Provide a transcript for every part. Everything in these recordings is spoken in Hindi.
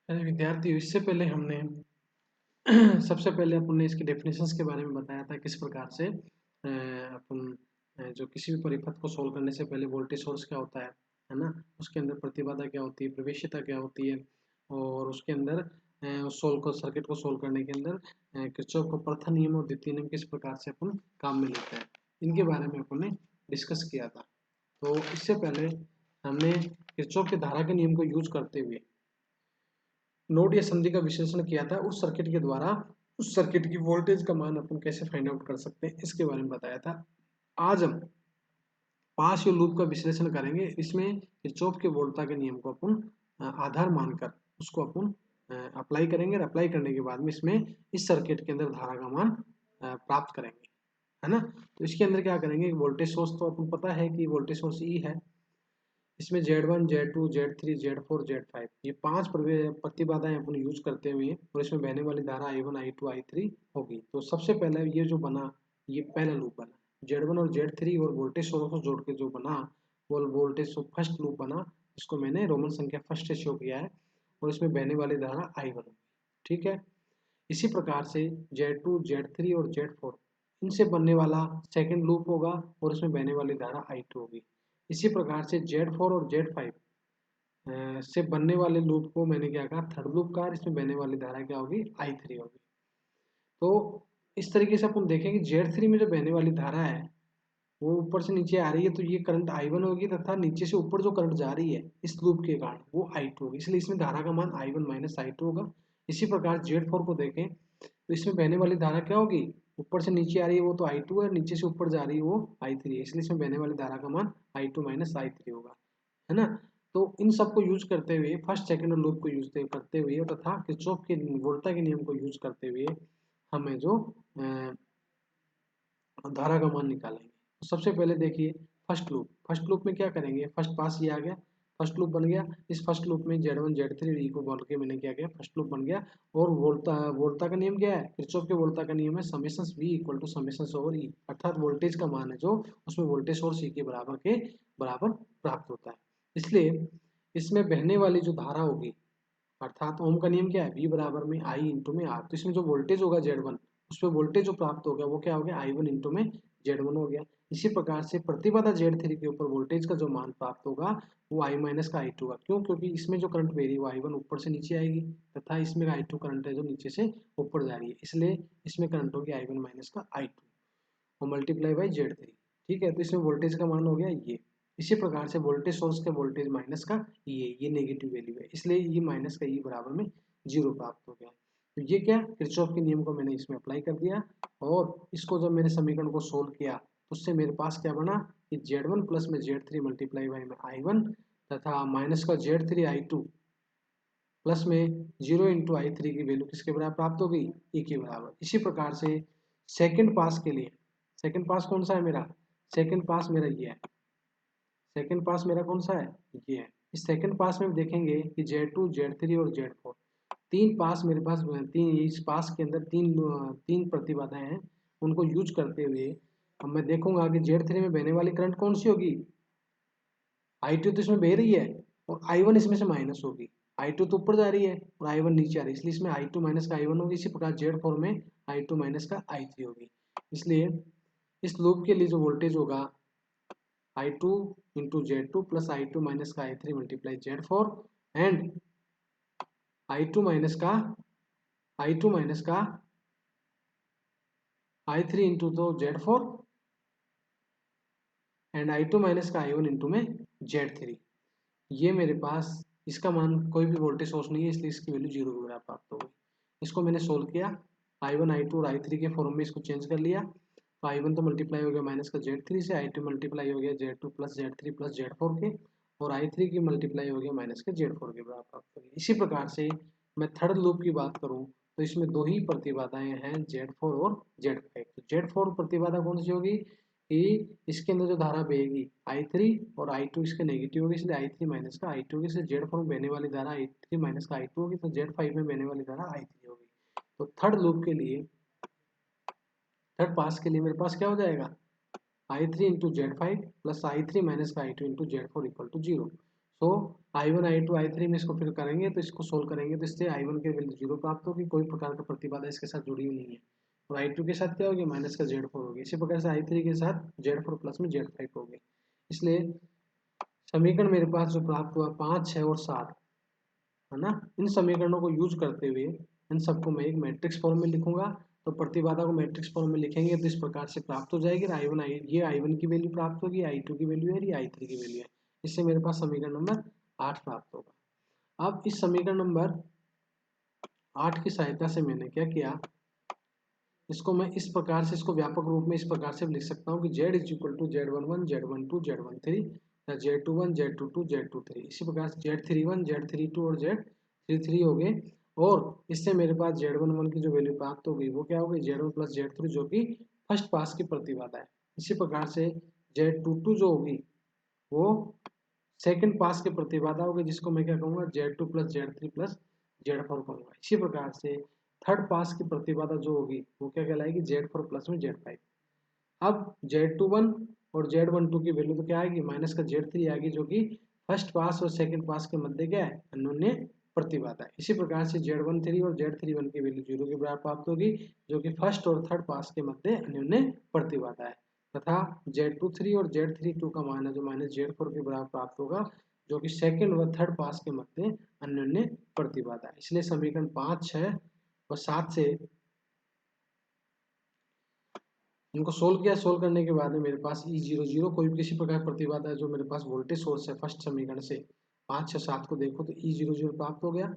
अरे विद्यार्थियों, इससे पहले हमने सबसे पहले अपन ने इसकी डेफिनेशंस के बारे में बताया था, किस प्रकार से अपन जो किसी भी परिपथ को सोल्व करने से पहले वोल्टेज सोर्स क्या होता है ना, उसके अंदर प्रतिबाधा क्या होती है, प्रवेशिता क्या होती है, और उसके अंदर सर्किट को सोल्व करने के अंदर किरचॉफ का प्रथम नियम और द्वितीय नियम किस प्रकार से अपन काम में लेते हैं, इनके बारे में अपन ने डिस्कस किया था। तो इससे पहले हमने किरचॉफ के धारा के नियम को यूज करते हुए नोड या संधि का विश्लेषण किया था। उस सर्किट के द्वारा उस सर्किट की वोल्टेज का मान अपन कैसे फाइंड आउट कर सकते हैं, इसके बारे में बताया था। आज हम पास या लूप का विश्लेषण करेंगे। इसमें किरचॉफ के वोल्टता के नियम को अपन आधार मानकर उसको अपन अप्लाई करेंगे, और अप्लाई करने के बाद में इसमें इस सर्किट के अंदर धारा का मान प्राप्त करेंगे, है ना। तो इसके अंदर क्या करेंगे, वोल्टेज सोर्स तो अपन पता है कि वोल्टेज सोर्स ई है। इसमें Z1, Z2, Z3, Z4, Z5 ये 5 प्रतिबाधाएं अपन यूज करते हुए, और इसमें बहने वाली धारा I1, I2, I3 होगी। तो सबसे पहले ये जो बना, ये पहला लूप बना Z1 और Z3 और वोल्टेज सोर्स को जोड़ के जो बना वो वोल्टेज फर्स्ट लूप बना, जिसको मैंने रोमन संख्या फर्स्ट से शो किया है, और इसमें बहने वाली धारा I1 होगी। ठीक है। इसी प्रकार से Z2, Z3 और Z4 इनसे बनने वाला सेकेंड लूप होगा, और इसमें बहने वाली धारा I2 होगी। इसी प्रकार से Z4 और Z5 से बनने वाले लूप को मैंने क्या कहा, थर्ड लूप कहा। इसमें बहने वाली धारा क्या होगी, I3 होगी। तो इस तरीके से अपन देखेंगे Z3 में जो बहने वाली धारा है वो ऊपर से नीचे आ रही है, तो ये करंट I1 होगी, तथा नीचे से ऊपर जो करंट जा रही है इस लूप के कारण वो I2 होगी। इसलिए इसमें धारा का मान I1 माइनस I2 होगा। इसी प्रकार Z4 को देखें तो इसमें बहने वाली धारा क्या होगी, ऊपर से नीचे आ रही है वो तो I2 है, नीचे से ऊपर जा रही है वो I3 है, इसलिए इसमें बहने वाली धारा का मान I2 माइनस I3 होगा, है ना। तो इन सब को यूज करते हुए, फर्स्ट सेकंड और लूप को यूज करते हुए तथा किरचॉफ के वोल्टा के नियम को यूज करते हुए हमें जो धारा का मान निकालेंगे। तो सबसे पहले देखिए फर्स्ट लूप में क्या करेंगे, फर्स्ट पास ये आ गया, फर्स्ट लूप बन गया। इस फर्स्ट लूप में Z1, Z3 ई को बोल के मैंने क्या किया, फर्स्ट लूप बन गया। और वोल्टा का नियम क्या है, किरचॉफ के वोल्टा का नियम है summation V equal to summation over e, अर्थात वोल्टेज का मान है जो उसमें वोल्टेज सोर्स ई के बराबर प्राप्त होता है। इसलिए इसमें बहने वाली जो धारा होगी, अर्थात ओम का नियम क्या है, V बराबर में I इंटू में R। तो इसमें जो वोल्टेज होगा Z1, उस पर वोल्टेज जो प्राप्त हो गया वो क्या हो गया, I1 इंटू में Z1 हो गया। इसी प्रकार से प्रतिबाधा Z3 के ऊपर वोल्टेज का जो मान प्राप्त होगा वो I माइनस का I2 होगा। क्यों, क्योंकि इसमें जो करंट वेरी वो I1 ऊपर से नीचे आएगी, तथा इसमें I2 करंट है जो नीचे से ऊपर जा रही है, इसलिए इसमें करंट होगी I1 माइनस का I2 और मल्टीप्लाई बाई Z3। ठीक है। तो इसमें वोल्टेज का मान हो गया ये। इसी प्रकार से वोल्टेज सोर्स के वोल्टेज माइनस का ये नेगेटिव वैल्यू है, इसलिए ये माइनस का ये बराबर में 0 प्राप्त हो गया। तो ये क्या, किरचॉफ के नियम को मैंने इसमें अप्लाई कर दिया, और इसको जब मैंने समीकरण को सोल्व किया तो उससे मेरे पास क्या बना कि Z1 प्लस में Z3 मल्टीप्लाई बाई में I1 तथा माइनस का Z3 I2 प्लस में 0 इंटू I3 की वैल्यू किसके बराबर प्राप्त हो गई, E के बराबर। इसी प्रकार से सेकंड पास के लिए, सेकंड पास कौन सा है मेरा, सेकंड पास मेरा ये है, सेकंड पास मेरा कौन सा है, ये है। इस सेकंड पास में देखेंगे कि Z2, Z3 और Z4 तीन पास मेरे पास, तीन इस पास के अंदर तीन प्रतिबाधाएं हैं। उनको यूज करते हुए अब मैं देखूंगा कि Z3 में बहने वाली करंट कौन सी होगी, I2 तो इसमें बह रही है, और I1 इसमें से माइनस होगी। I2 तो ऊपर जा रही है और I1 नीचे आ रही है, इसलिए इसमें I2 माइनस का I1 होगी। इसी प्रकार Z4 में I2 माइनस का I3 होगी। इसलिए इस लूप के लिए जो वोल्टेज होगा I2 into Z2 plus I2 minus का I3 multiply Z4 and I2 minus का I2 माइनस का I3 इंटू तो Z4 एंड I2 माइनस का I1 इंटू में Z3। ये मेरे पास इसका मान कोई भी वोल्टेज सोर्स नहीं है, इसलिए इसकी वैल्यू 0 के बराबर प्राप्त हो गई। इसको मैंने सोल्व किया, I1, I2 और I3 के फॉर्म में इसको चेंज कर लिया। तो I1 तो मल्टीप्लाई हो गया माइनस का Z3 से, I2 मल्टीप्लाई हो गया Z2 plus Z3 plus Z4 के, और I3 की मल्टीप्लाई हो गया माइनस के Z4 के बराबर प्राप्त हो गई। इसी प्रकार से मैं थर्ड लूप की बात करूँ तो इसमें दो ही प्रतिबाधाएं हैं, Z4 और Z5। तो Z4 प्रतिबाधा कौन सी होगी कि इसके अंदर जो धारा बहेगी I3 और I2 इसके नेगेटिव होगी, इसलिए I3 माइनस का I2 होगी। इसलिए Z4 में बहने वाली धारा I3 माइनस का I2 होगी, तो Z5 में बहने वाली धारा I3 होगी। तो थर्ड लूप के लिए, थर्ड पास के लिए मेरे पास क्या हो जाएगा, I3 into Z5 plus I3 minus का I2 into Z4 equal to 0। तो I1 I2 I3 में इसको फिर करेंगे, तो इसको सोल्व करेंगे तो इससे I1 की वैल्यू 0 प्राप्त होगी, कोई प्रकार का प्रतिबाधा इसके साथ जुड़ी हुई नहीं है। और I2 के साथ क्या होगी, माइनस का Z4 होगी। इसी प्रकार से I3 के साथ Z4 प्लस में Z5 होगी। इसलिए समीकरण मेरे पास जो प्राप्त हुआ 5, 6 और 7 है ना, इन समीकरणों को यूज करते हुए इन सबको मैं एक मैट्रिक्स फॉर्म में लिखूंगा। तो प्रतिबाधा को मैट्रिक्स फॉर्म में लिखेंगे तो इस प्रकार से प्राप्त हो जाएगी। ये I1 की वैल्यू प्राप्त होगी, I2 की वैल्यू है, ये I3 की वैल्यू है। इससे मेरे पास समीकरण नंबर 8 प्राप्त होगा। अब इस समीकरण नंबर 8 की सहायता से मैंने क्या किया, इसको मैं इस प्रकार से, इसको व्यापक रूप में इस प्रकार से लिख सकता हूँ कि Z is equal to Z11 Z12 Z13 या Z21 Z22 Z23। इसी प्रकार से Z31 Z32 और Z33 हो गए। और इससे मेरे पास Z11 की जो वैल्यू प्राप्त हो गई वो क्या हो गई, Z1 प्लस Z3 जो कि फर्स्ट पास की प्रतिबाधा है। इसी प्रकार से Z22 जो होगी वो सेकंड पास की प्रतिबाधा होगी, जिसको मैं क्या कहूँगा, Z2 plus Z3 plus Z4 कहूँगा। इसी प्रकार से थर्ड पास की प्रतिबाधा जो होगी वो क्या कहलाएगी, Z4 प्लस में Z5। अब Z21 और Z12 की वैल्यू तो क्या आएगी, माइनस का Z3 आएगी, जो कि फर्स्ट पास और सेकंड पास के मध्य क्या है, अन्योन्य प्रतिबाधा है। इसी प्रकार से Z13 और Z31 की वैल्यू 0 के बराबर प्राप्त होगी, जो कि फर्स्ट और थर्ड पास के मध्य अन्योन्य प्रतिबाधा है। तथा Z23 और Z32 का मान है जो माइनस Z4 के बराबर प्राप्त होगा, जो कि सेकंड व थर्ड पास के मध्य अन्योन्य प्रतिबाधा है। इसलिए समीकरण 5, 6 और 7 से इनको सोल्व किया। सोल्व करने के बाद में मेरे पास E00 कोई भी किसी प्रकार प्रतिबाधा है जो मेरे पास वोल्टेज सोर्स है, फर्स्ट समीकरण से 5, 6, 7 को देखो तो E00 प्राप्त हो गया।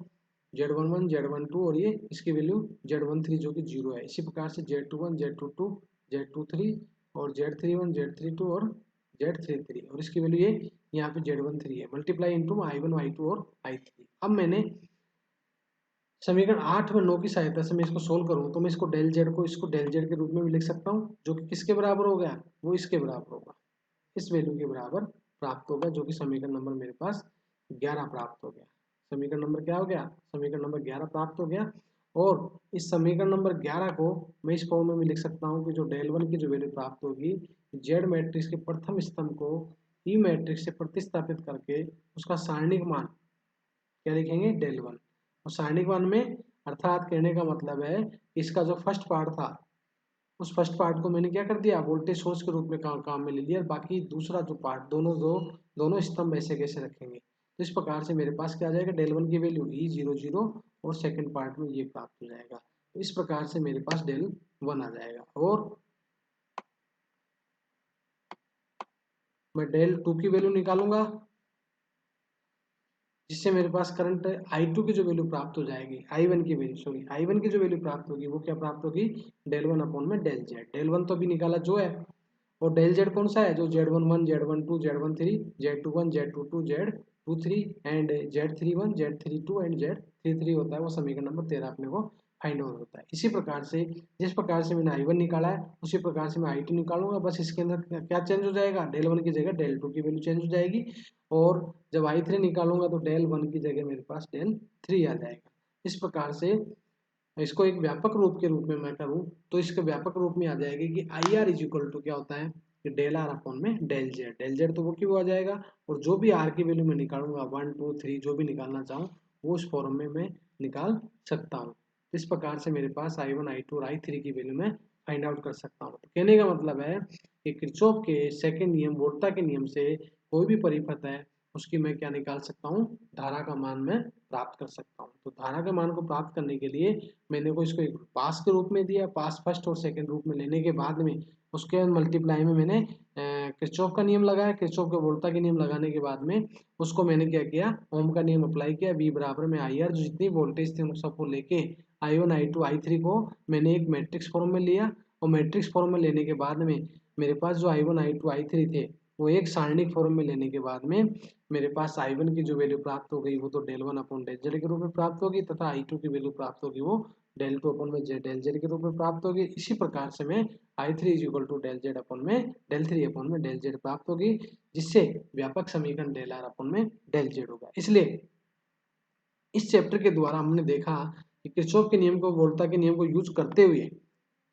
Z11 Z12 और ये इसकी वैल्यू Z13 जो कि 0 है। इसी प्रकार से Z21 Z22 Z23 और Z31 Z32 और Z33 और इसकी वैल्यू ये यहाँ पे Z13 है। मल्टीप्लाई इंटू I1 I2 और I3। अब मैंने समीकरण 8 व 9 की सहायता से मैं इसको सोल्व करूं तो मैं इसको डेल जेड को इसको डेल जेड के रूप में भी लिख सकता हूं, जो कि किसके बराबर हो गया, वो इसके बराबर होगा, इस वैल्यू के बराबर प्राप्त होगा, जो कि समीकरण नंबर मेरे पास 11 प्राप्त हो गया। समीकरण नंबर क्या हो गया, समीकरण नंबर 11 प्राप्त हो गया। और इस समीकरण नंबर 11 को मैं इस फॉर्म में भी लिख सकता हूँ कि जो डेल वन की जो वैल्यू प्राप्त होगी, जेड मैट्रिक्स के प्रथम स्तंभ को ई मैट्रिक्स से प्रतिस्थापित करके उसका सारणिक मान क्या लिखेंगे, डेल वन। और सारणिक मान में अर्थात कहने का मतलब है इसका जो फर्स्ट पार्ट था उस फर्स्ट पार्ट को मैंने क्या कर दिया, वोल्टेज सोर्स के रूप में काम में ले लिया, और बाकी दूसरा जो पार्ट दोनों स्तंभ ऐसे कैसे रखेंगे। तो इस प्रकार से मेरे पास क्या आ जाएगा, डेल वन की वैल्यू E00 और सेकंड पार्ट में ये प्राप्त हो जाएगा। तो इस प्रकार से मेरे पास डेल वन आ जाएगा। और मैं डेल टू की वैल्यू निकालूंगा, जिससे मेरे पास करंट I2 की जो वैल्यू प्राप्त हो जाएगी, I1 की वैल्यू सॉरी I1 की जो वैल्यू प्राप्त होगी वो क्या प्राप्त होगी, डेल वन अपॉन में डेल जेड। डेल वन तो अभी निकाला जो है, और डेल जेड कौन सा है, जो Z11 Z12 Z13 Z21 Z22 Z23 and Z31 Z32 and Z33 होता है, वो समीकरण नंबर 13 अपने को फाइंड आउट होता है। इसी प्रकार से जिस प्रकार से मैंने I1 निकाला है उसी प्रकार से मैं I2 निकालूंगा, बस इसके अंदर क्या चेंज हो जाएगा, डेल वन की जगह डेल टू की वैल्यू चेंज हो जाएगी। और जब I3 निकालूंगा तो डेल वन की जगह मेरे पास डेल थ्री आ जाएगा। इस प्रकार से इसको एक व्यापक रूप के रूप में मैं करूं तो इसके व्यापक रूप में आ जाएगी कि I R is equal to क्या होता है, कि डेल आर अपॉन में डेल जेड। डेल जेड तो वो क्यों आ जाएगा, और जो भी आर की वैल्यू मैं निकालूंगा 1 2 3 जो भी निकालना चाहूँ वो उस फॉर्म में मैं निकाल सकता हूँ। इस प्रकार से मेरे पास I1 I2 और I3 की वैल्यू मैं फाइंड आउट कर सकता हूँ। तो कहने का मतलब है कि किरचॉफ के सेकंड नियम, वोल्टा के नियम से कोई भी परिपथ है उसकी मैं क्या निकाल सकता हूँ, धारा का मान मैं प्राप्त कर सकता हूँ। तो धारा के मान को प्राप्त करने के लिए मैंने को इसको एक पास के रूप में दिया, पास फर्स्ट और सेकंड रूप में लेने के बाद में उसके मल्टीप्लाई में मैंने किरचॉफ का नियम लगाया, किरचॉफ के वोल्टा के नियम लगाने के बाद में उसको मैंने क्या किया, ओम का नियम अप्लाई किया, V बराबर में आई आर, जो जितनी वोल्टेज थी उन सबको लेके I1 I2 I3 को मैंने एक मैट्रिक्स फॉर्म में लिया, और मैट्रिक्स फॉर्म में लेने के बाद में मेरे पास जो I1 I2 I3 थे वो एक सारणिक फॉर्म में लेने के बाद में मेरे पास I1 की जो वैल्यू प्राप्त हो गई वो तो del one upon del Z के रूप में प्राप्त होगी, तथा I2 की वैल्यू प्राप्त होगी वो डेल टू अपॉन में डेल जेड के रूप में प्राप्त होगी। इसी प्रकार से मैं I3 is equal to del Z upon में डेल थ्री अपॉन में डेल जेड प्राप्त होगी, जिससे व्यापक समीकरण डेल आर अपॉन में डेल जेड होगा। इसलिए इस चैप्टर के द्वारा हमने देखा कि किरचॉफ के नियम को, वोल्टा के नियम को यूज करते हुए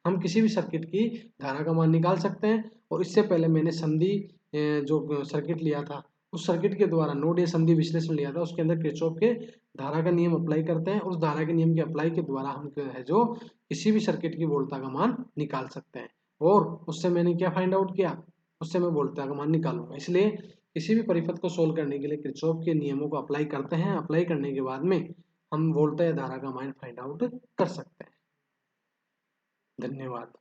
हम किसी भी सर्किट की धारा का मान निकाल सकते हैं। और इससे पहले मैंने संधि जो सर्किट लिया था उस सर्किट के द्वारा नोड या संधि विश्लेषण लिया था, उसके अंदर किरचॉफ के धारा का नियम अप्लाई करते हैं। उस धारा के नियम के अप्लाई के द्वारा हम जो है जो किसी भी सर्किट की वोल्टता का मान निकाल सकते हैं। और उससे मैंने क्या फाइंड आउट किया, उससे मैं वोल्टता का मान निकालूंगा। इसलिए किसी भी परिपथ को सोल्व करने के लिए किरचॉफ के नियमों को अप्लाई करते हैं। अप्लाई करने के बाद में हम वोल्टेज या धारा का मान फाइंड आउट कर सकते हैं। धन्यवाद।